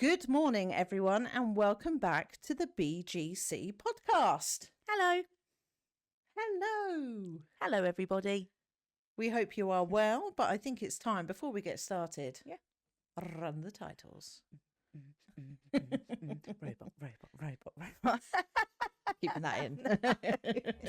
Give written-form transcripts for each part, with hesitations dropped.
Good morning, everyone, and welcome back to the BGC Podcast. Hello. Hello. Hello, everybody. We hope you are well, but I think it's time, before we get started, run the titles. Robot. Keeping that in.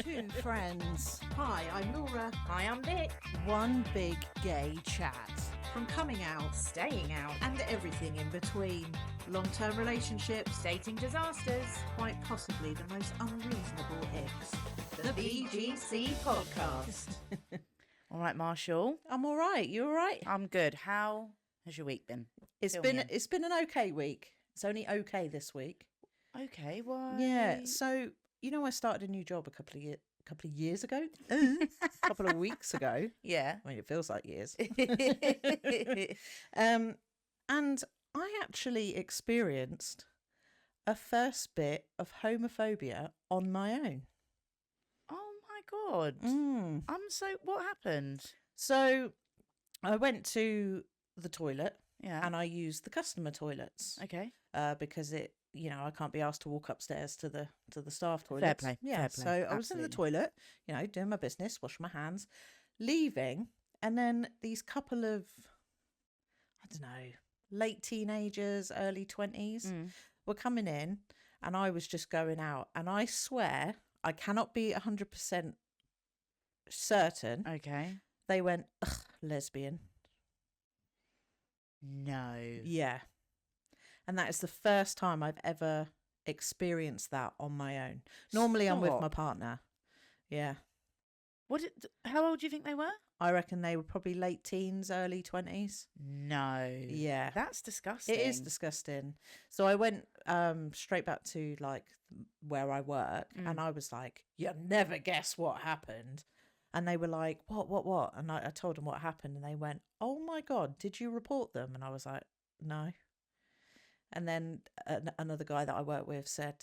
Two friends. Hi, I'm Laura. Hi, I'm Vick. One big gay chat. From coming out, Staying out. and everything in between. Long-term relationships, Dating disasters. quite possibly the most unreasonable Icks. The BGC Podcast. All right, Marshall. I'm all right. You all right? I'm good. How has your week been? It's Fill me been in. it's been an okay week. It's only okay this week. Okay, why? Yeah. So I started a new job a couple of years ago, a couple of weeks ago. Yeah. I mean, it feels like years. And I actually experienced a first bit of homophobia on my own. Oh, my God. What happened? So I went to the toilet Yeah. and I used the customer toilets. Okay. Because I can't be asked to walk upstairs to the staff toilet. Fair play. Yeah. Fair play. So I was in the Absolutely. toilet, doing my business, washing my hands, leaving, and then these couple of, I don't know, late teenagers, early 20s were coming in, and I was just going out. And I swear, I cannot be 100% certain. Okay. They went, ugh, lesbian. No. Yeah. And that is the first time I've ever experienced that on my own. Normally I'm with my Stop. partner. Yeah. How old do you think they were? I reckon they were probably late teens, early 20s. No. Yeah. That's disgusting. It is disgusting. So I went straight back to where I work and I was like, you'll never guess what happened. And they were like, what? And I told them what happened and they went, oh my God, did you report them? And I was like, no. And then another guy that I work with said,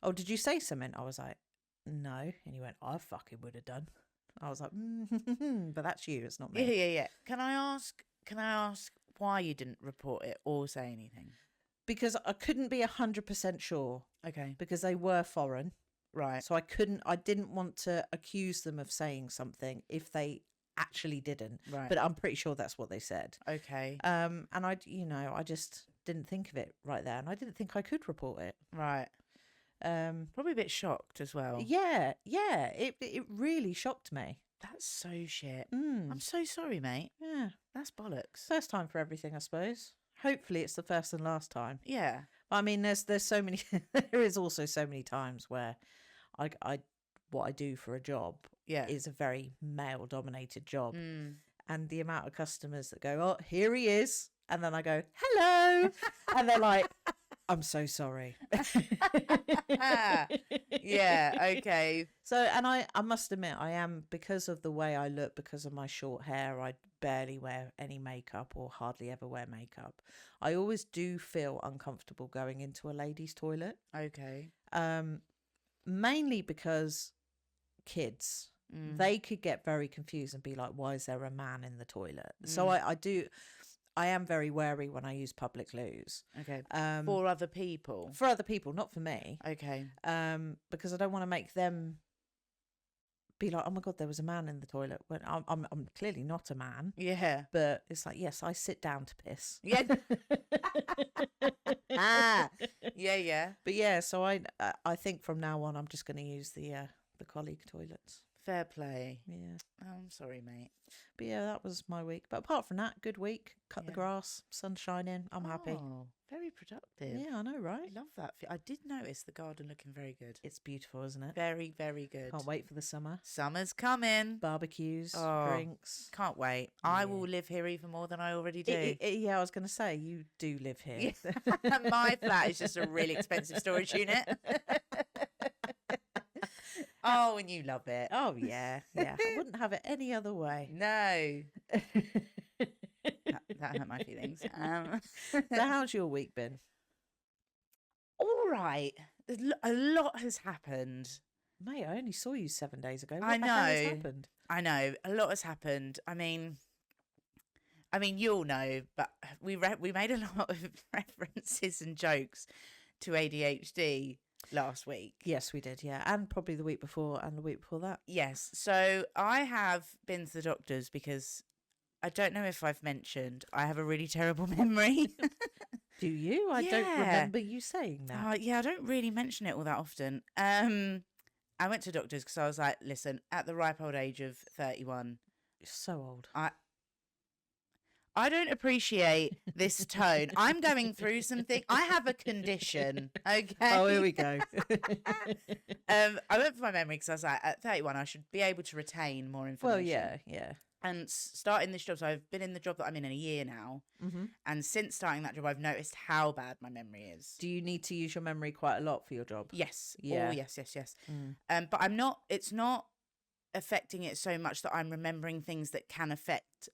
oh, did you say something? I was like, no. And he went, I fucking would have done. I was like, but that's you. It's not me. Yeah. Can I ask why you didn't report it or say anything? Because I couldn't be 100% sure Okay. because they were foreign. Right. So I didn't want to accuse them of saying something if they actually didn't. Right. But I'm pretty sure that's what they said. Okay. And I just didn't think of it right there. And I didn't think I could report it. Right. Probably a bit shocked as well. Yeah. It really shocked me. That's so shit. I'm so sorry, mate. Yeah. That's bollocks. First time for everything, I suppose. Hopefully it's the first and last time. Yeah. But I mean, there's so many, there is also so many times where what I do for a job is a very male dominated job. And the amount of customers that go, oh, here he is. And then I go, hello. And they're like, I'm so sorry. Yeah, okay. So, and I must admit, I am, because of the way I look, because of my short hair, I barely wear any makeup or hardly ever wear makeup. I always do feel uncomfortable going into a ladies' toilet. Okay. Mainly because kids, they could get very confused and be like, why is there a man in the toilet? So I am very wary when I use public loos. Okay. For other people. For other people, not for me. Okay. Because I don't want to make them be like, oh my God, there was a man in the toilet. When I'm clearly not a man. Yeah. But it's like, yes, I sit down to piss. Yeah. Yeah. But yeah, so I think from now on I'm just going to use the colleague toilets. Fair play. Yeah. Oh, I'm sorry, mate. But yeah, that was my week. But apart from that, good week. Cut the grass, sun shining. I'm happy. Oh, very productive. Yeah, I know, right? I love that. I did notice the garden looking very good. It's beautiful, isn't it? Very, very good. Can't wait for the summer. Summer's coming. Barbecues, Oh, drinks. Can't wait. I will live here even more than I already do. Yeah, I was going to say, you do live here. Yeah. My flat is just a really expensive storage unit. Oh, and you love it. Oh, yeah. I wouldn't have it any other way. No. That hurt my feelings. So how's your week been? All right. A lot has happened. Mate, I only saw you 7 days ago. I What the hell has know. happened? I know. A lot has happened. I mean, I mean, you'll know, but we made a lot of references and jokes to ADHD last week. Yes, we did, yeah. And probably the week before and the week before that. Yes. So I have been to the doctors because I don't know if I've mentioned I have a really terrible memory. Do you? I don't remember you saying that. Yeah, I don't really mention it all that often. I went to doctors because I was like, listen, at the ripe old age of 31. You're so old. I don't appreciate this tone. I'm going through something. I have a condition. Okay. Oh, here we go. I went for my memory because I was like, at 31, I should be able to retain more information. Well, yeah. And starting this job, so I've been in the job that I'm in a year now. Mm-hmm. And since starting that job, I've noticed how bad my memory is. Do you need to use your memory quite a lot for your job? Yes. Yeah. Oh, yes. But it's not affecting it so much that I'm remembering things that can affect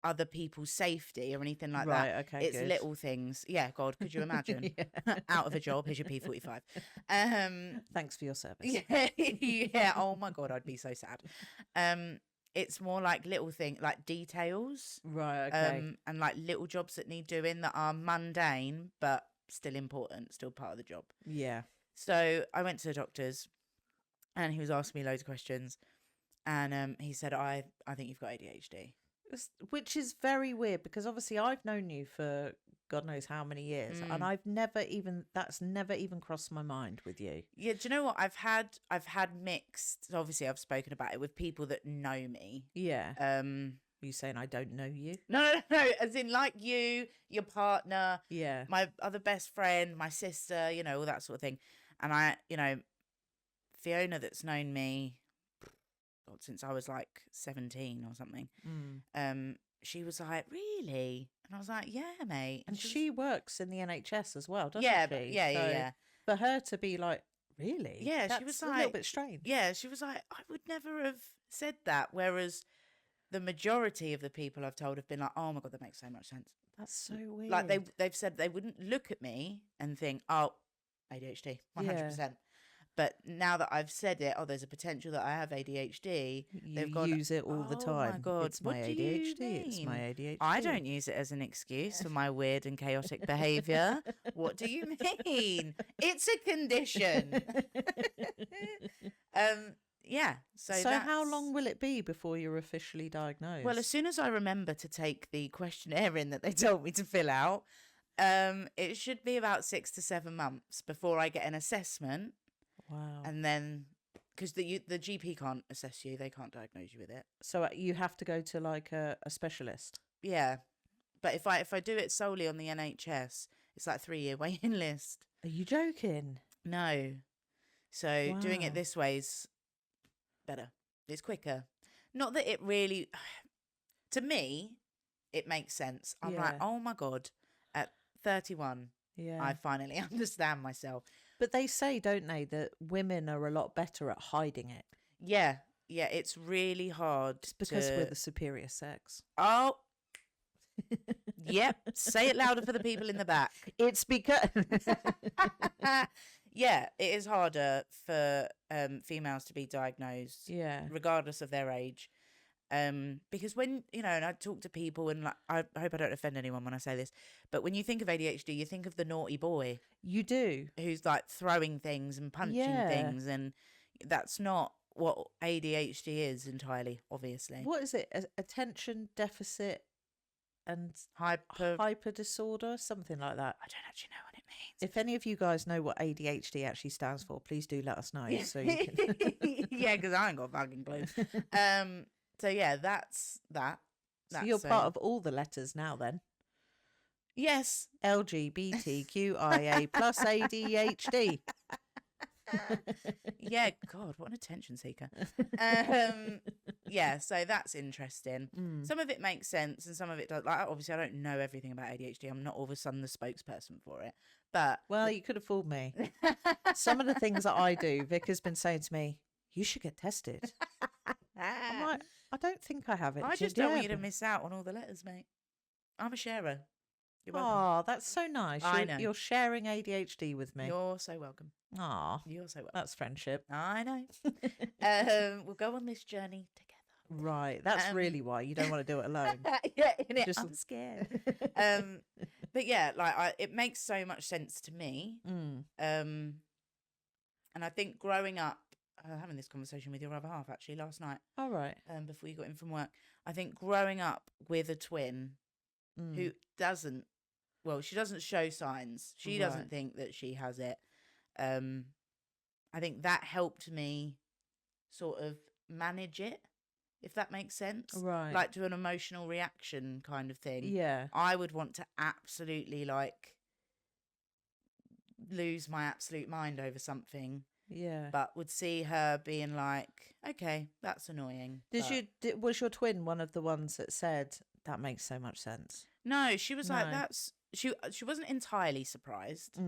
other people's safety or anything like that. Right, okay, it's good. little things. Yeah, God, could you imagine? Out of a job, here's your P45. Thanks for your service. Yeah. Oh my God, I'd be so sad. It's more like little things, like details. Right, okay. And like little jobs that need doing that are mundane, but still important, still part of the job. Yeah. So I went to the doctors and he was asking me loads of questions. And he said, I think you've got ADHD. Which is very weird because obviously I've known you for God knows how many years, and that's never even crossed my mind with you. Yeah, do you know what? I've had mixed. Obviously, I've spoken about it with people that know me. Yeah. Are you saying I don't know you? No. As in, like you, your partner. Yeah. My other best friend, my sister. You know, all that sort of thing. And Fiona, that's known me since I was like 17 or something. She was like, really? And I was like, yeah, mate. And she works in the NHS as well, doesn't she? Yeah. For her to be like, really? Yeah, that's she was a like, little bit strange. Yeah, she was like, I would never have said that. Whereas the majority of the people I've told have been like, oh my God, that makes so much sense. That's so weird. Like they've said they wouldn't look at me and think, oh, ADHD, 100%. Yeah. But now that I've said it, there's a potential that I have ADHD. They've gone, use it all the time. Oh my God, it's my ADHD. It's my ADHD. I don't use it as an excuse for my weird and chaotic behaviour. What do you mean? It's a condition. Yeah. So how long will it be before you're officially diagnosed? Well, as soon as I remember to take the questionnaire in that they told me to fill out, it should be about 6 to 7 months before I get an assessment. Wow. And then, because the GP can't assess you, they can't diagnose you with it. So you have to go to like a specialist. Yeah, but if I do it solely on the NHS, it's like 3-year waiting list. Are you joking? No. So doing it this way is better. It's quicker. Not that it really, to me, it makes sense. I'm like, oh my God, at 31, I finally understand myself. But they say, don't they, that women are a lot better at hiding it. Yeah, it's really hard. It's because we're the superior sex. Oh, yep. Say it louder for the people in the back. It's because... Yeah, it is harder for females to be diagnosed, regardless of their age. Because when, and I talk to people and like, I hope I don't offend anyone when I say this, but when you think of ADHD, you think of the naughty boy. You do. Who's like throwing things and punching things. And that's not what ADHD is entirely, obviously. What is it? Attention deficit and hyper disorder, something like that. I don't actually know what it means. If any of you guys know what ADHD actually stands for, please do let us know. So you can... Yeah, because I ain't got a fucking clue. So yeah, that's that. So you're part of all the letters now then? Yes. LGBTQIA plus ADHD. Yeah, God, what an attention seeker. Yeah, so that's interesting. Some of it makes sense and some of it does. Like, obviously, I don't know everything about ADHD. I'm not all of a sudden the spokesperson for it. But well, you could have fooled me. Some of the things that I do, Vic has been saying to me, you should get tested. I'm like, I don't think I have it. I just don't want you to miss out on all the letters, mate. I'm a sharer. You're welcome. Oh, that's so nice. I know. You're sharing ADHD with me. You're so welcome. Oh, you're so welcome. That's friendship. I know. We'll go on this journey together. Right. That's really why you don't want to do it alone. Yeah, I'm scared. But yeah, like it makes so much sense to me. And I think growing up, having this conversation with your other half actually last night. All right. Before you got in from work, I think growing up with a twin who doesn't, well, she doesn't show signs. She doesn't think that she has it. I think that helped me sort of manage it, if that makes sense. Right. Like to an emotional reaction kind of thing. Yeah. I would want to absolutely like lose my absolute mind over something. Yeah. But would see her being like, okay, that's annoying. Was your twin one of the ones that said that makes so much sense? No, she was like, she wasn't entirely surprised.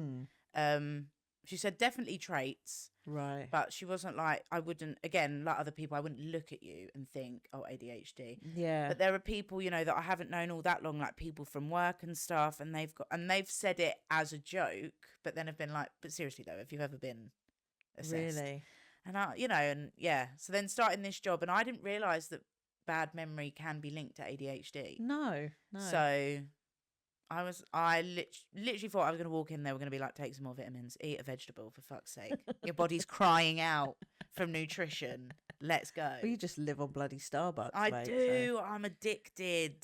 She said definitely traits. Right. But she wasn't like, I wouldn't, again, like other people, I wouldn't look at you and think, oh, ADHD. Yeah. But there are people, you know, that I haven't known all that long, like people from work and stuff, and they've said it as a joke, but then have been like, but seriously though, if you've ever been assessed. Really? And so then starting this job, and I didn't realise that bad memory can be linked to ADHD. No. So I literally thought I was going to walk in there, we're going to be like, take some more vitamins, eat a vegetable, for fuck's sake. Your body's crying out from nutrition. Let's go. Well, you just live on bloody Starbucks, I mate, do. So. I'm addicted.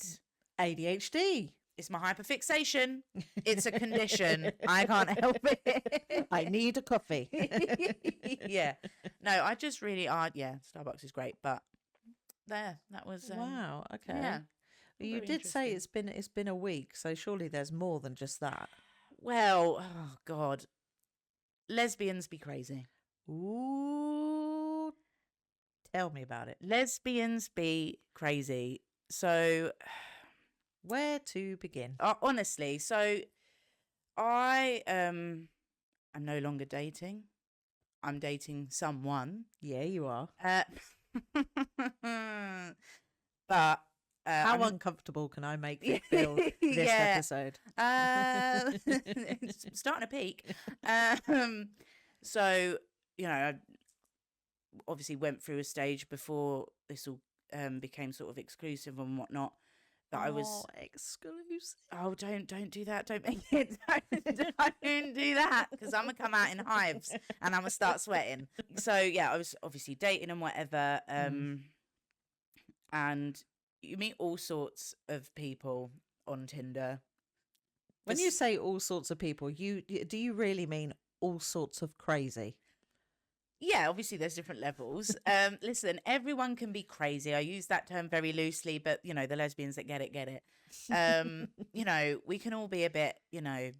ADHD. It's my hyperfixation. It's a condition. I can't help it. I need a coffee. Yeah. No, I just really are. Yeah, Starbucks is great, but that was. Wow. Okay. Yeah. You did say it's been a week, so surely there's more than just that. Well, oh God, Lesbians Be Crazy. Ooh, tell me about it. Lesbians Be Crazy. So, where to begin? Honestly, so I am no longer dating. I'm dating someone. Yeah, you are. But. How uncomfortable can I make you feel this episode? It's starting to peak. So, you know, I obviously went through a stage before this all became sort of exclusive and whatnot. That I was exclusive. Oh, don't do that. Don't make it. Don't do that, because I'm gonna come out in hives and I'm gonna start sweating. So yeah, I was obviously dating and whatever. And you meet all sorts of people on Tinder. When you say all sorts of people, do you really mean all sorts of crazy? Yeah, obviously there's different levels. Listen, everyone can be crazy. I use that term very loosely, but you know, the lesbians that get it. You know, we can all be a bit, you know,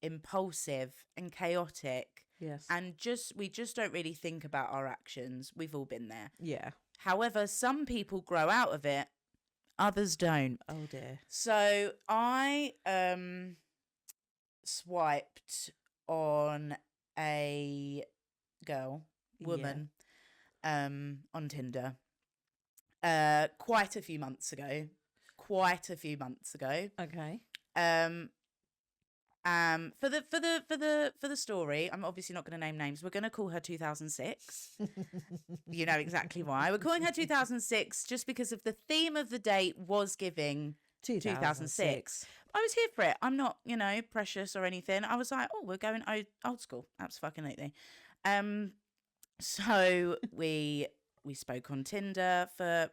impulsive and chaotic. Yes. And we just don't really think about our actions. We've all been there. Yeah. However, some people grow out of it. Others don't. Oh dear. So I swiped on a woman on Tinder quite a few months ago. Okay. For the story, I'm obviously not going to name names. We're going to call her 2006. You know exactly why. We're calling her 2006 just because of the theme of the date was giving 2006. I was here for it. I'm not, you know, precious or anything. I was like, oh, we're going old school. Absolutely. So we spoke on Tinder for a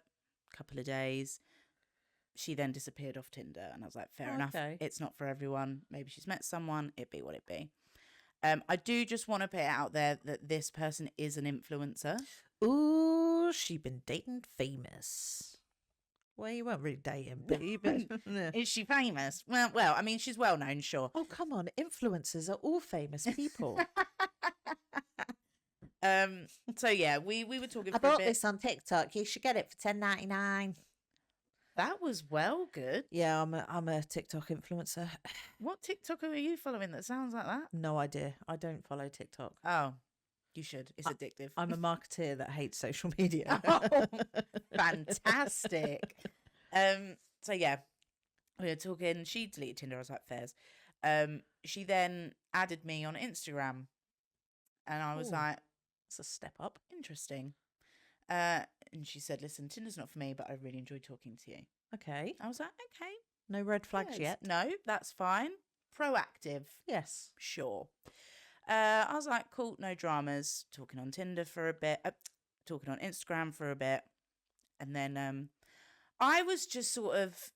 couple of days. She then disappeared off Tinder, and I was like, fair enough. It's not for everyone. Maybe she's met someone. It be what it be. I do just want to put it out there that this person is an influencer. Ooh, she been dating famous. Well, you weren't really dating, but Is she famous? Well, I mean, she's well known, sure. Oh, come on. Influencers are all famous people. So yeah, we were talking I bought this on TikTok. You should get it for $10.99. That was well good. Yeah, I'm a TikTok influencer. What TikToker are you following that sounds like that? No idea. I don't follow TikTok. Oh, you should. It's addictive. I'm a marketeer that hates social media. Oh, fantastic. So yeah, we were talking. She deleted Tinder. I was like, fairs. She then added me on Instagram, and I was like, it's a step up. Interesting. And she said, listen, Tinder's not for me, but I really enjoyed talking to you. Okay. I was like, okay. No red flags yet? No, that's fine. Proactive. Yes. Sure. I was like, cool, no dramas. Talking on Tinder for a bit. Talking on Instagram for a bit. And then I was just sort of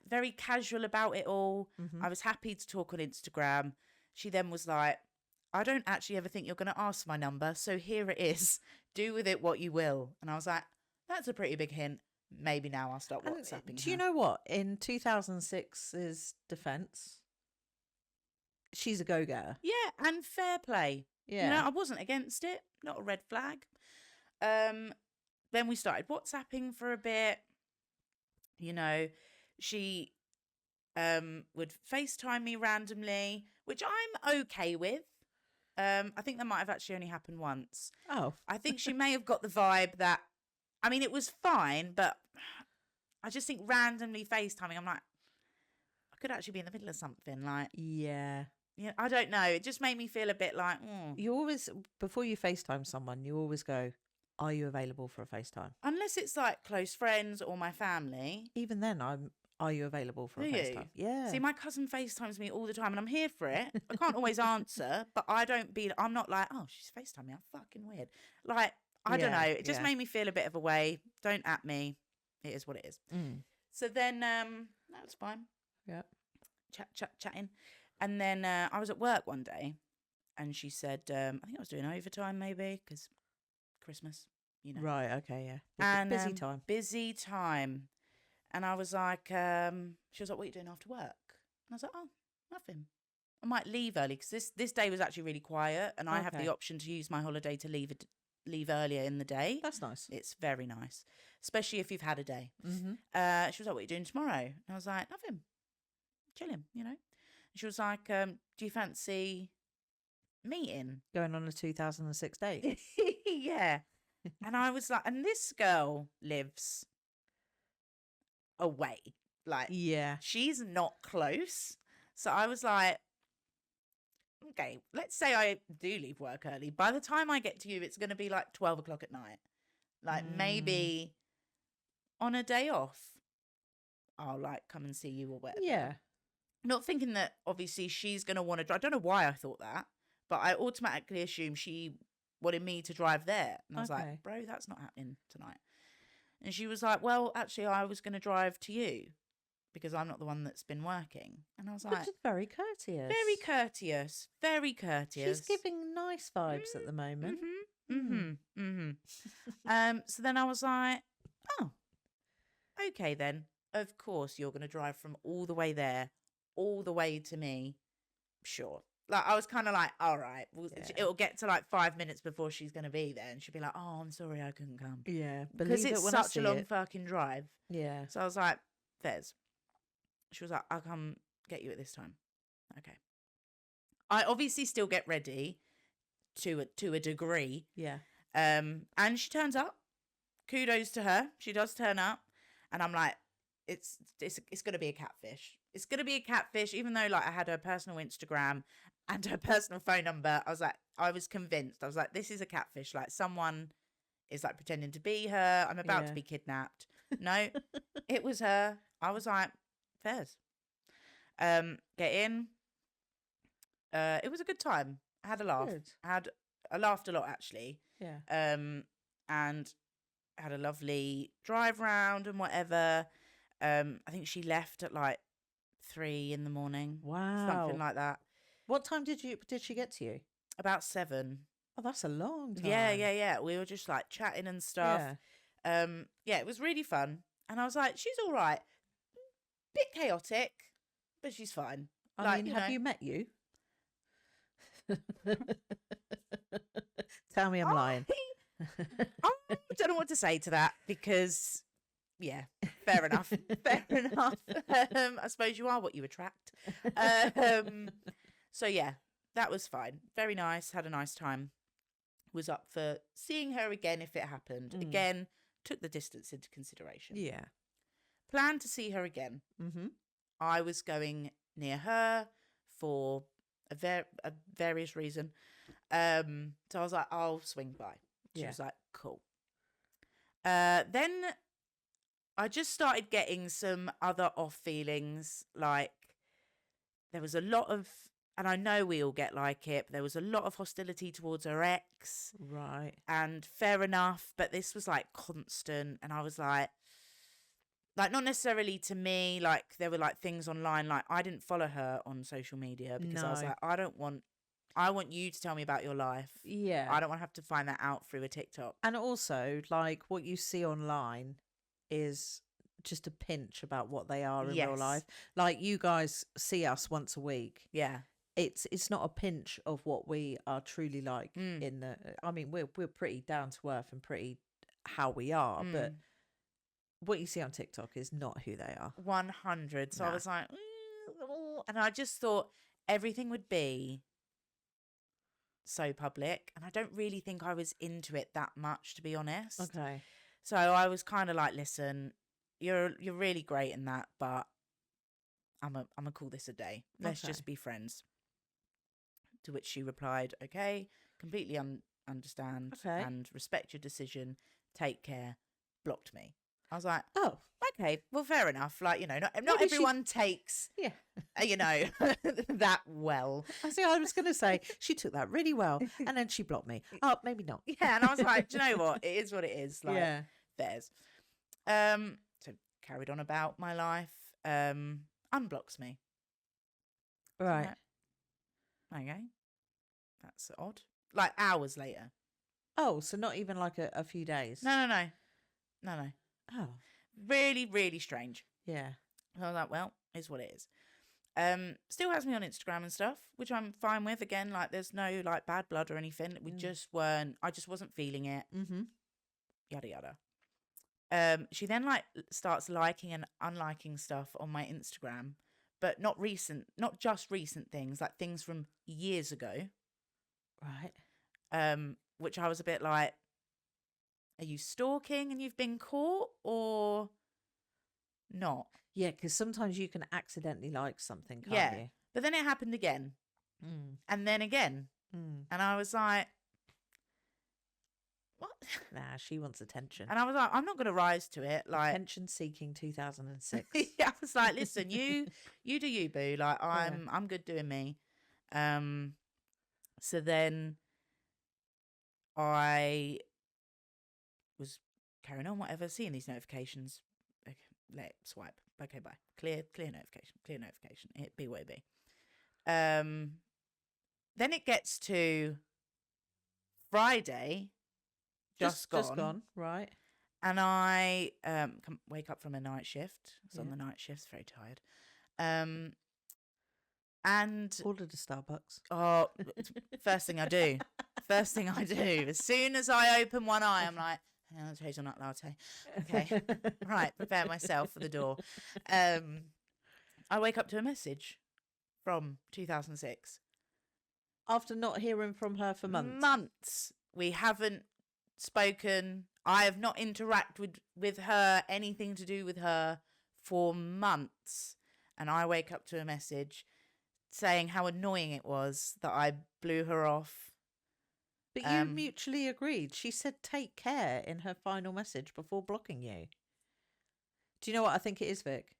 very casual about it all. Mm-hmm. I was happy to talk on Instagram. She then was like, I don't actually ever think you're going to ask my number, so here it is. Do with it what you will. And I was like, that's a pretty big hint. Maybe now I'll start WhatsApping Do you know what? In 2006's defence, she's a go-getter. Yeah, and fair play. Yeah. You know, I wasn't against it. Not a red flag. Then we started WhatsApping for a bit. You know, she would FaceTime me randomly, which I'm okay with. I think that might have actually only happened once. Oh. I think she may have got the vibe that, I mean, it was fine, but I just think randomly FaceTiming, I'm like, I could actually be in the middle of something. Like, yeah. Yeah, I don't know. It just made me feel a bit like, You always, before you FaceTime someone, you always go, are you available for a FaceTime? Unless it's like close friends or my family. Even then, are you available for a FaceTime? Yeah. See, my cousin FaceTimes me all the time and I'm here for it. I can't always answer, but I'm not like, oh, she's FaceTime me. I'm fucking weird. Like, I don't know. It just made me feel a bit of a way. Don't at me. It is what it is. So then, that was fine. Yeah. Chatting. And then I was at work one day and she said, I think I was doing overtime maybe because Christmas, you know. Right, okay, yeah. Busy time. Busy time. And I was like, she was like, what are you doing after work? And I was like, oh, nothing. I might leave early because this day was actually really quiet and I have the option to use my holiday to leave earlier in the day. That's nice. It's very nice, especially if you've had a day. Mm-hmm. She was like, what are you doing tomorrow? And I was like, nothing. Chilling, you know. She was like, do you fancy meeting? Going on a 2006 date? Yeah. And I was like, and this girl lives away. Like, yeah, she's not close. So I was like, okay, let's say I do leave work early. By the time I get to you, it's going to be like 12 o'clock at night. Like maybe on a day off, I'll like come and see you or whatever. Yeah. Not thinking that obviously she's going to want to drive. I don't know why I thought that, but I automatically assumed she wanted me to drive there. And I was like, bro, that's not happening tonight. And she was like, well, actually, I was going to drive to you because I'm not the one that's been working. And I was like, which is very courteous. Very courteous. Very courteous. She's giving nice vibes at the moment. So then I was like, oh, okay then. Of course, you're going to drive from all the way there, all the way to me. Sure. Like, I was kind of like, all right, it'll get to like 5 minutes before she's going to be there. And she'll be like, oh, I'm sorry, I couldn't come. Yeah. Because it's such a long fucking drive. Yeah. So I was like, Fez. She was like, I'll come get you at this time. Okay. I obviously still get ready to a degree. Yeah. And she turns up. Kudos to her. She does turn up. And I'm like, it's going to be a catfish. It's going to be a catfish, even though like I had her personal Instagram and her personal phone number. I was convinced. I was like, this is a catfish. Like someone is like pretending to be her. I'm about to be kidnapped. No, it was her. I was like, fairs. Get in. It was a good time. I had a laugh. I laughed a lot actually. Yeah. And had a lovely drive round and whatever. I think she left at like 3 a.m. Wow. Something like that. What time did she get to you? About 7. Oh, that's a long time. Yeah. We were just like chatting and stuff. Yeah, it was really fun. And I was like, she's all right. Bit chaotic, but she's fine. I mean, have you met you? Tell me I'm lying. I don't know what to say to that because, yeah, fair enough. Fair enough. I suppose you are what you attract. So, yeah, that was fine. Very nice. Had a nice time. Was up for seeing her again if it happened. Again, took the distance into consideration. Yeah. Planned to see her again. Mm-hmm. I was going near her for a various reason. So I was like, I'll swing by. She was like, cool. Then I just started getting some other off feelings. Like there was a lot of, and I know we all get like it, but there was a lot of hostility towards her ex. Right. And fair enough, but this was like constant. And I was like not necessarily to me, like there were like things online, like I didn't follow her on social media because I was like, I want you to tell me about your life. Yeah. I don't want to have to find that out through a TikTok. And also, like, what you see online is just a pinch about what they are in real life. Like, you guys see us once a week. Yeah. It's not a pinch of what we are truly like in the, I mean, we're pretty down to earth and pretty how we are, but what you see on TikTok is not who they are. 100. So I was like, and I just thought everything would be so public, and I don't really think I was into it that much, to be honest. Okay. So I was kind of like, listen, you're really great in that, but I'm gonna call this a day. Let's just be friends. To which she replied, okay, completely understand and respect your decision. Take care. Blocked me. I was like, oh, okay, well, fair enough. Like, you know, not everyone takes, you know, that well. I was going to say, she took that really well, and then she blocked me. Oh, maybe not. Yeah, and I was like, do you know what? It is what it is. Like, theirs. So carried on about my life. Unblocks me. Right. Okay. That's odd. Like hours later. Oh, so not even like a few days? No. Oh. Really, really strange. Yeah. I was like, well, it's what it is. Still has me on Instagram and stuff, which I'm fine with. Again, like there's no like bad blood or anything. We just weren't, I just wasn't feeling it. Mm-hmm. Yada, yada. She then like starts liking and unliking stuff on my Instagram, but not just recent things, like things from years ago. Right. Which I was a bit like, are you stalking and you've been caught or not? Yeah, because sometimes you can accidentally like something, can't you? But then it happened again. And then again. And I was like, what? Nah, she wants attention. And I was like, I'm not going to rise to it. Like attention seeking 2006. Yeah, I was like, listen, you do you, boo. Like I'm good doing me. So then I was carrying on, whatever, seeing these notifications. Okay, let it swipe. Okay, bye. Clear notification. It be what it be. Then it gets to Friday. Just gone, right? And I wake up from a night shift. I was on the night shift, very tired. And ordered a Starbucks. Oh, first thing I do. As soon as I open one eye, I'm like, hazelnut latte. Okay, right, prepare myself for the door. I wake up to a message from 2006. After not hearing from her for months. Months. We haven't spoken. I have not interacted with her, anything to do with her, for months. And I wake up to a message saying how annoying it was that I blew her off. But you mutually agreed. She said take care in her final message before blocking you. Do you know what I think it is, Vic?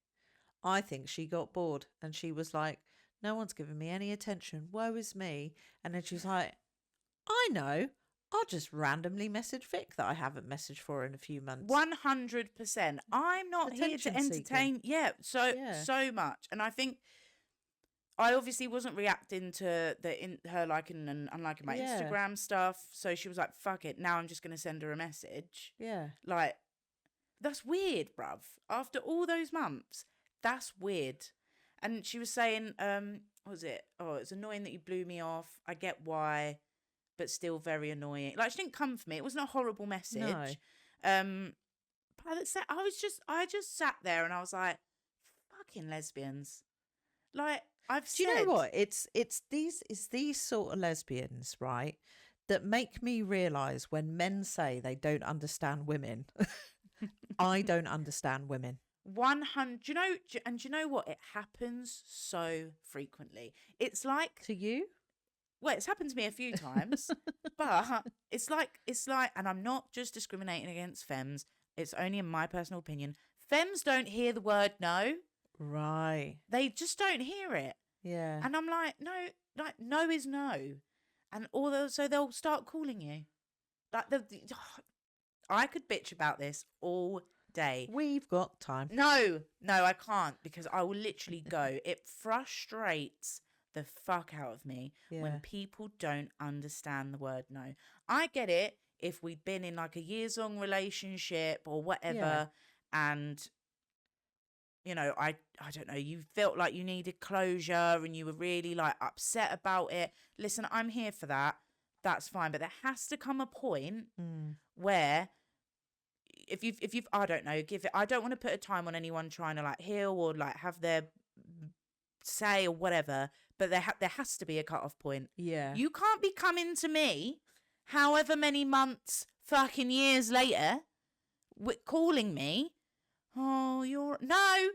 I think she got bored and she was like, no one's giving me any attention. Woe is me. And then she was like, I know. I'll just randomly message Vic that I haven't messaged for in a few months. 100%. I'm not here to entertain. So much. And I think I obviously wasn't reacting to her liking and unliking my Instagram stuff. So she was like, fuck it. Now I'm just going to send her a message. Yeah. Like, that's weird, bruv. After all those months, that's weird. And she was saying, what was it? Oh, it's annoying that you blew me off. I get why, but still very annoying. Like, she didn't come for me. It wasn't a horrible message. No. But I just sat there and I was like, fucking lesbians. Like, Do you know what? It's these sort of lesbians, right, that make me realise when men say they don't understand women. I don't understand women. 100. Do you know what? It happens so frequently. It's like to you. Well, it's happened to me a few times, but it's like, and I'm not just discriminating against femmes. it's only in my personal opinion, femmes don't hear the word no. Right. They just don't hear it. Yeah. And I'm like, no is no. And so they'll start calling you. Like I could bitch about this all day. We've got time. No, I can't, because I will literally go. It frustrates the fuck out of me when people don't understand the word no. I get it if we'd been in like a years-long relationship or whatever, and you know, I don't know, you felt like you needed closure and you were really like upset about it. Listen, I'm here for that. That's fine. But there has to come a point where if you've, I don't know, I don't want to put a time on anyone trying to like heal or like have their say or whatever, but there has to be a cut-off point. Yeah. You can't be coming to me however many months, fucking years later, calling me, oh, no,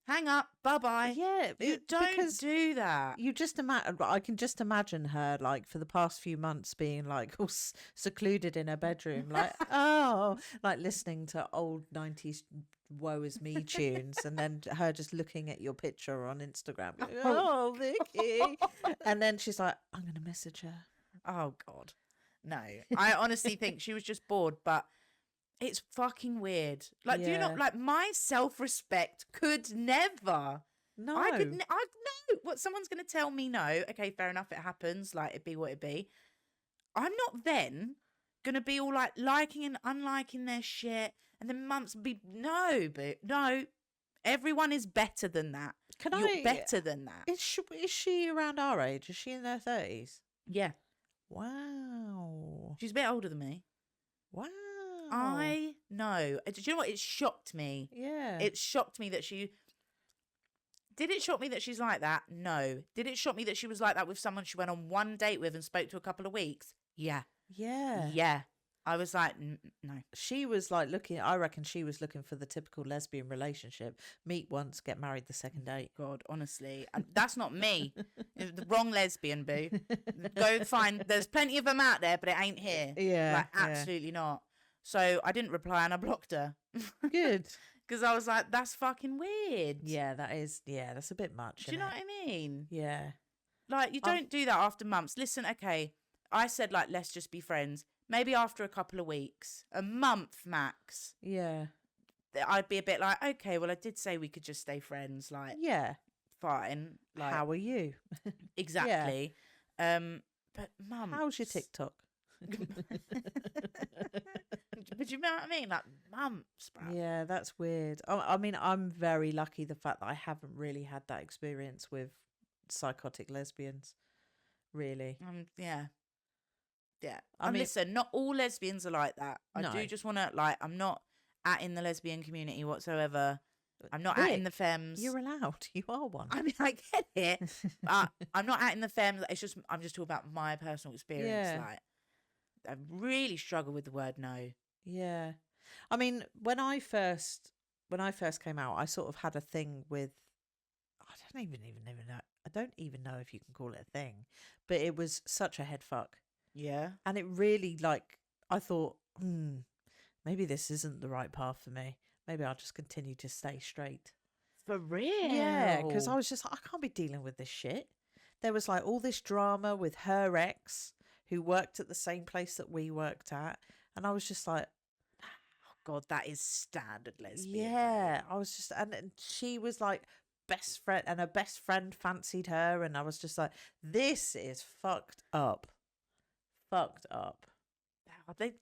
hang up, bye-bye. Yeah. You don't do that. You just imagine, I can just imagine her like for the past few months being like all secluded in her bedroom, like, oh, like listening to old 90s Woe Is Me tunes, and then her just looking at your picture on Instagram, going, oh, Vicky. And then she's like, I'm going to message her. Oh, God. No, I honestly think she was just bored, but it's fucking weird. Like, do you not, like, my self-respect could never. No. I no. What, someone's going to tell me no. Okay, fair enough, it happens. Like, it be what it be. I'm not then going to be all like liking and unliking their shit. And then months be, no, everyone is better than that. You're better than that. Is she around our age? Is she in her 30s? Yeah. Wow. She's a bit older than me. Wow. I know. Do you know what? It shocked me. Yeah. It shocked me that Did it shock me that she's like that? No. Did it shock me that she was like that with someone she went on one date with and spoke to a couple of weeks? Yeah. Yeah. Yeah. I was like, no. She was like I reckon she was looking for the typical lesbian relationship. Meet once, get married the second date. God, honestly. That's not me. The wrong lesbian, boo. Go find, there's plenty of them out there, but it ain't here. Yeah. Like, absolutely not. So I didn't reply and I blocked her. Good. Because I was like, that's fucking weird. Yeah, that's a bit much. Do you know what I mean? Yeah. Like, you don't do that after months. Listen, okay, I said, like, let's just be friends. Maybe after a couple of weeks, a month max. Yeah. I'd be a bit like, okay, well, I did say we could just stay friends. Like, yeah, fine. Like, how are you? Exactly. Yeah. But months. How's your TikTok? But you know what I mean? Like, months, bro. Yeah, that's weird. I mean, I'm very lucky the fact that I haven't really had that experience with psychotic lesbians. Really. Yeah. Yeah. I mean, listen, not all lesbians are like that. I do just want to, like, I'm not in the lesbian community whatsoever. I'm not in the femmes. You're allowed. You are one. I mean, I get it. I'm not in the femmes. It's just, I'm just talking about my personal experience. Yeah. Like, I really struggle with the word no. Yeah. I mean, when I first came out, I sort of had a thing with, I don't even know. I don't even know if you can call it a thing, but it was such a head fuck. Yeah. And it really, like, I thought, maybe this isn't the right path for me. Maybe I'll just continue to stay straight. For real? Yeah, because I was just like, I can't be dealing with this shit. There was like all this drama with her ex who worked at the same place that we worked at. And I was just like, oh God, that is standard lesbian. Yeah, I was just, and she was like best friend, and her best friend fancied her. And I was just like, this is fucked up. Fucked up.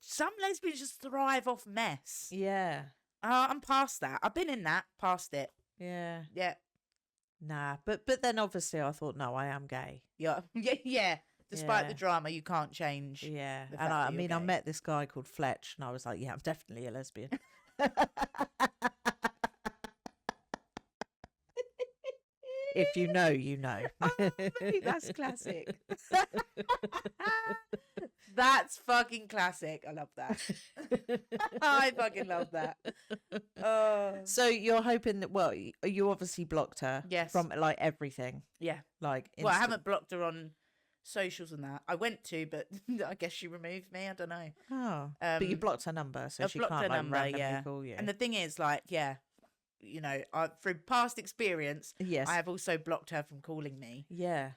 Some lesbians just thrive off mess. Yeah. I'm past that. I've been in that, past it. Yeah. Yeah. Nah, but then obviously I thought, no, I am gay. Yeah. Yeah. Despite the drama, you can't change. Yeah. And I mean, I met this guy called Fletch, and I was like, yeah, I'm definitely a lesbian. If you know, you know. Oh, mate, that's classic. That's fucking classic. I love that. I fucking love that. So you're hoping that, well, you obviously blocked her. Yes. From like everything. Yeah. Like well, I haven't blocked her on socials and that. I went to, but I guess she removed me. I don't know. Oh, but you blocked her number, so she can't like randomly call you. And the thing is, like, you know, through past experience, yes, I have also blocked her from calling me. Yeah.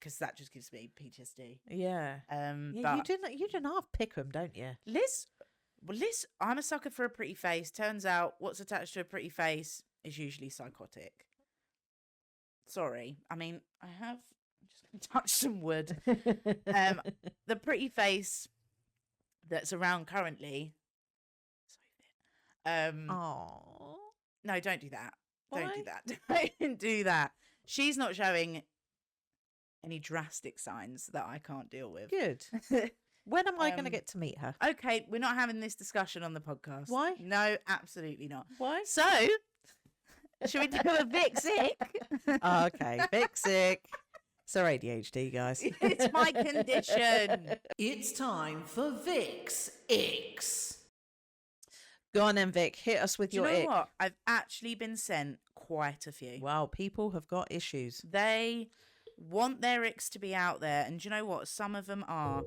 Because that just gives me PTSD. Yeah. But you didn't half pick them, don't you? Liz, I'm a sucker for a pretty face. Turns out what's attached to a pretty face is usually psychotic. Sorry. I mean, I'm just going to touch some wood. The pretty face that's around currently. Oh. No, don't do that. Why? Don't do that. Don't do that. She's not showing any drastic signs that I can't deal with. Good. When am I going to get to meet her? Okay, we're not having this discussion on the podcast. Why? No, absolutely not. Why? So, should we do a Vick Sick? Oh, okay, Vick Sick. So ADHD, guys. It's my condition. It's time for Vick's Icks. Go on then, Vick. Hit us with your ick. Do you know what? I've actually been sent quite a few. Wow, people have got issues. They want their icks to be out there. And do you know what? Some of them are.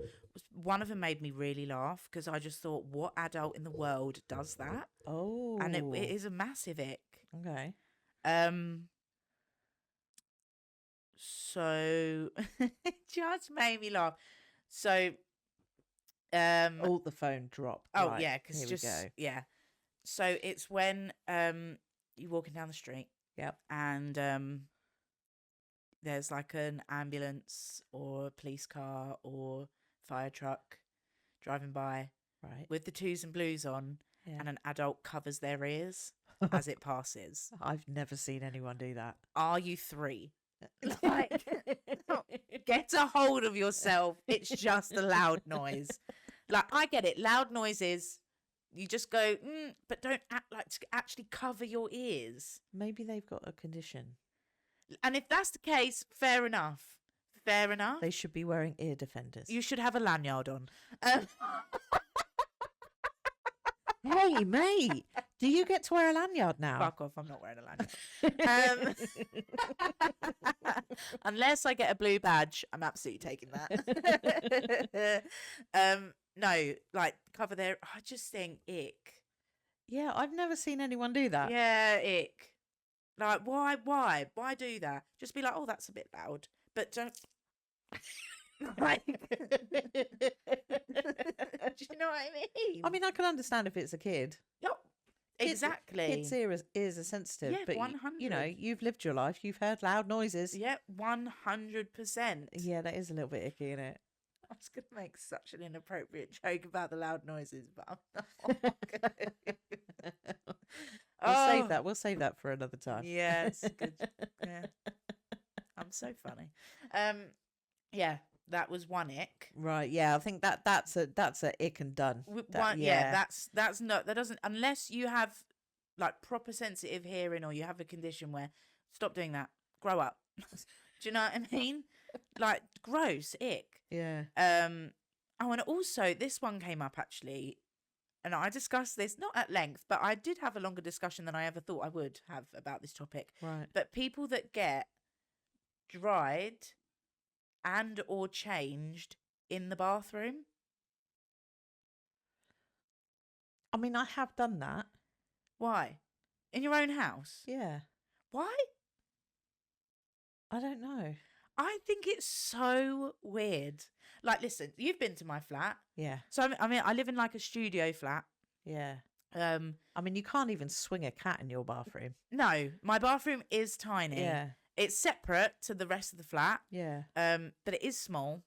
One of them made me really laugh because I just thought, what adult in the world does that? Oh. And it is a massive ick. Okay. So it just made me laugh. So the phone dropped. Oh right, yeah, because just yeah. So it's when you're walking down the street. Yep. And there's like an ambulance or a police car or fire truck driving by, right, with the twos and blues on, and an adult covers their ears as it passes. I've never seen anyone do that. Are you 3? Like, get a hold of yourself. It's just a loud noise. Like, I get it. Loud noises, you just go, but don't act like to actually cover your ears. Maybe they've got a condition. And if that's the case, fair enough. Fair enough. They should be wearing ear defenders. You should have a lanyard on. Hey, mate, do you get to wear a lanyard now? Fuck off, I'm not wearing a lanyard. Unless I get a blue badge, I'm absolutely taking that. No, like, cover their... I just think ick. Yeah, I've never seen anyone do that. Yeah, ick. Like, why do that? Just be like, oh, that's a bit loud. But don't... Like... Do you know what I mean? I mean, I can understand if it's a kid. Yep. Exactly. Kids' ears are sensitive. Yeah, but 100. You know, you've lived your life. You've heard loud noises. Yeah, 100%. Yeah, that is a little bit icky, isn't it? I was going to make such an inappropriate joke about the loud noises, but I'm not gonna. We'll save that for another time. Yeah, it's good. Yeah. I'm so funny. Yeah, that was one ick. Right. Yeah, I think that's a ick and done. That's not, that doesn't, unless you have like proper sensitive hearing or you have a condition where, stop doing that. Grow up. Do you know what I mean? Like, gross, ick. Yeah. Oh, and also this one came up actually, and I discussed this not at length, but I did have a longer discussion than I ever thought I would have about this topic. Right. But people that get dried and or changed in the bathroom. I mean, I have done that. Why? In your own house? Yeah. Why? I don't know. I think it's so weird. Like, listen, you've been to my flat. Yeah. So, I mean, I live in like a studio flat. Yeah. I mean, you can't even swing a cat in your bathroom. No, my bathroom is tiny. Yeah. It's separate to the rest of the flat. Yeah. But it is small,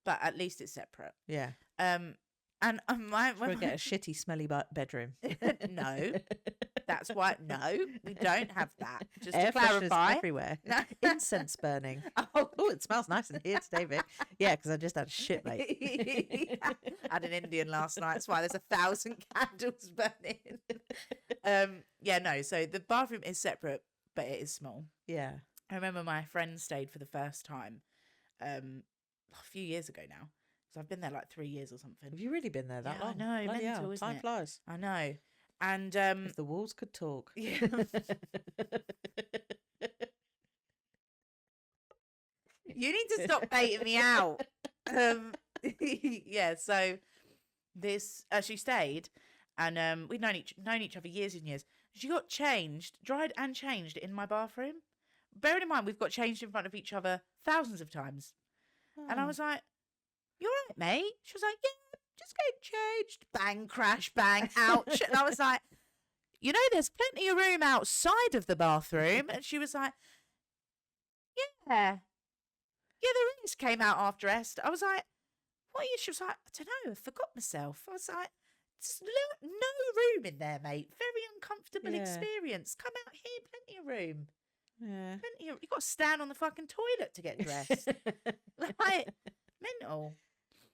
but at least it's separate. Yeah. And we'll get a shitty, smelly bedroom. No, that's why. No, we don't have that. Just Air to clarify, everywhere. Incense burning. Oh, it smells nice in here today, Vick. Yeah, because I just had shit, mate. I had an Indian last night. That's why there's 1,000 candles burning. Yeah, no. So the bathroom is separate, but it is small. Yeah. I remember my friend stayed for the first time, a few years ago now. So I've been there like 3 years or something. Have you really been there that long? I know, mental, isn't time it? flies. I know. And if the walls could talk. Yeah. You need to stop baiting me out. Yeah, so this she stayed, and we'd known each other years and years. She got changed, dried and changed in my bathroom. Bearing in mind we've got changed in front of each other thousands of times. And I was like, "You all right, mate?" She was like, "Yeah, just getting changed." Bang, crash, bang, ouch. And I was like, "You know, there's plenty of room outside of the bathroom." And she was like, "Yeah, there is." Came out half dressed. I was like, "What are you?" She was like, "I don't know, I forgot myself." I was like, "There's no room in there, mate. Very uncomfortable experience. Come out here, plenty of room." Yeah. You got to stand on the fucking toilet to get dressed. Like, mental.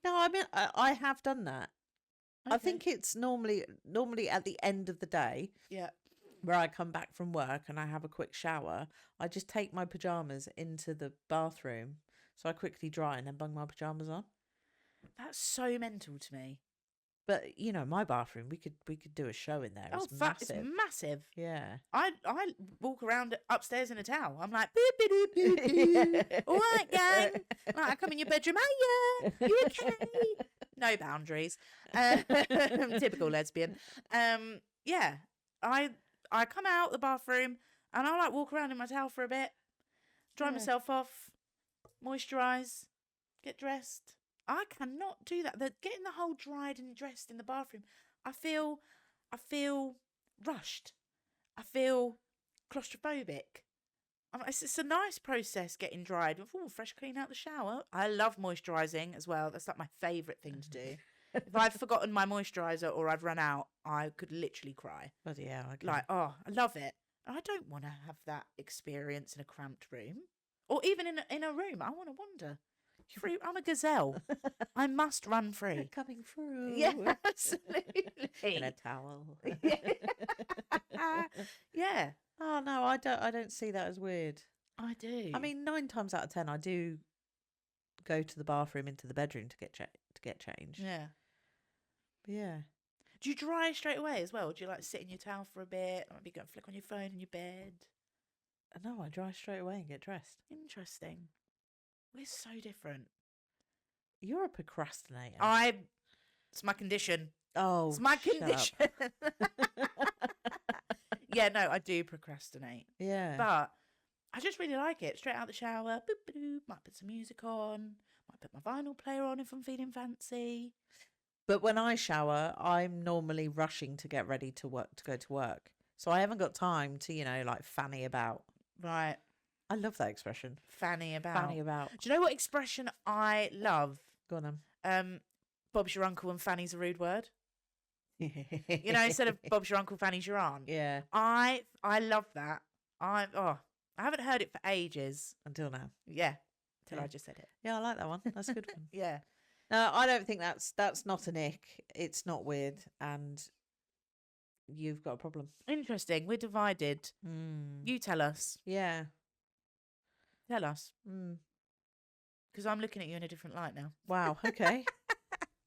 No, I mean, I have done that. Okay. I think it's normally at the end of the day. Yeah. Where I come back from work and I have a quick shower, I just take my pajamas into the bathroom, so I quickly dry and then bung my pajamas on. That's so mental to me. But you know, my bathroom, we could do a show in there. It's massive. It's massive. Yeah. I walk around upstairs in a towel. I'm like, boop, boop, boop, boop, boop. All right, gang. Like, I come in your bedroom. Hey, yeah, you okay? No boundaries. Typical lesbian. Yeah. I come out the bathroom and I like walk around in my towel for a bit, dry myself off, moisturize, get dressed. I cannot do that. Getting the whole dried and dressed in the bathroom, I feel rushed. I feel claustrophobic. It's a nice process getting dried. Fresh clean out the shower. I love moisturising as well. That's like my favourite thing to do. If I'd forgotten my moisturiser or I'd run out, I could literally cry. But yeah, I love it. I don't want to have that experience in a cramped room or even in a room. I want to wander. I'm a gazelle. I must run free. Coming through. Yeah, absolutely. In a towel. Yeah. Oh no, I don't see that as weird. I do. I mean, 9 times out of 10, I do go to the bathroom into the bedroom to get changed. Yeah. Yeah. Do you dry straight away as well? Do you like sit in your towel for a bit? Maybe go and flick on your phone in your bed? No, I dry straight away and get dressed. Interesting. We're so different. You're a procrastinator. It's my condition. Oh, it's my condition. Yeah, no, I do procrastinate. Yeah. But I just really like it. Straight out the shower, boop, boop, might put some music on, might put my vinyl player on if I'm feeling fancy. But when I shower, I'm normally rushing to get ready to go to work. So I haven't got time to, like fanny about. Right. I love that expression. Fanny about. Fanny about. Do you know what expression I love? Go on then. Bob's your uncle and Fanny's a rude word. Instead of Bob's your uncle, Fanny's your aunt. Yeah. I love that. I haven't heard it for ages. Until now. Yeah. Until I just said it. Yeah, I like that one. That's a good one. Yeah. No, I don't think that's not an ick. It's not weird, and you've got a problem. Interesting. We're divided. You tell us. Yeah. Tell us. Because I'm looking at you in a different light now. Wow. Okay.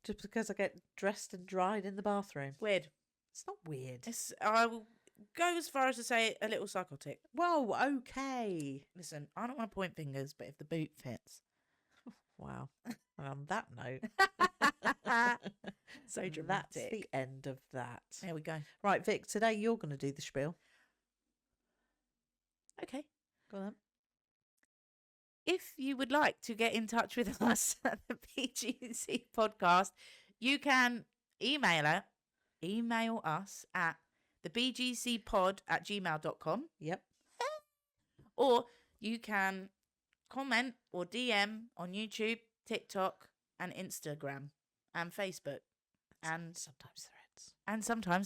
Just because I get dressed and dried in the bathroom. Weird. It's not weird. I will go as far as to say a little psychotic. Whoa, okay. Listen, I don't want to point fingers, but if the boot fits. Wow. And on that note. So dramatic. That's the end of that. There we go. Right, Vic, today you're going to do the spiel. Okay. Go on then. If you would like to get in touch with us at the BGC Podcast, you can email us at thebgcpod@gmail.com. Yep. Or you can comment or DM on YouTube, TikTok, and Instagram, and Facebook, and sometimes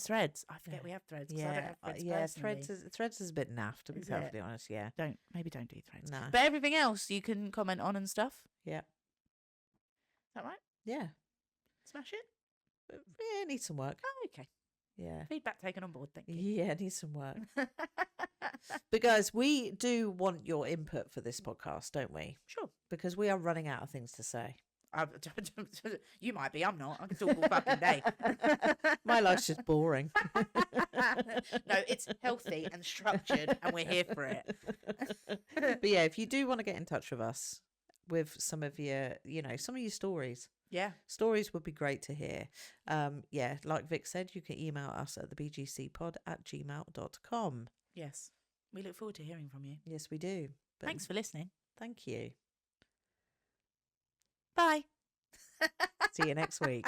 threads. I forget we have threads. Yeah, I don't have threads personally. Threads is a bit naff, to be perfectly honest. Yeah, don't do threads. No. But everything else you can comment on and stuff. Yeah. Is that right? Yeah. Smash it. Yeah, it needs some work. Oh, okay. Yeah. Feedback taken on board. Thank you. Yeah, it needs some work. But guys, we do want your input for this podcast, don't we? Sure. Because we are running out of things to say. You might be. I'm not. I can talk all fucking day. My life's just boring. No, it's healthy and structured, and we're here for it. But yeah, if you do want to get in touch with us, with some of your stories. Yeah. Stories would be great to hear. Like Vic said, you can email us at thebgcpod@gmail.com. Yes. We look forward to hearing from you. Yes, we do. But thanks for listening. Thank you. Bye. See you next week.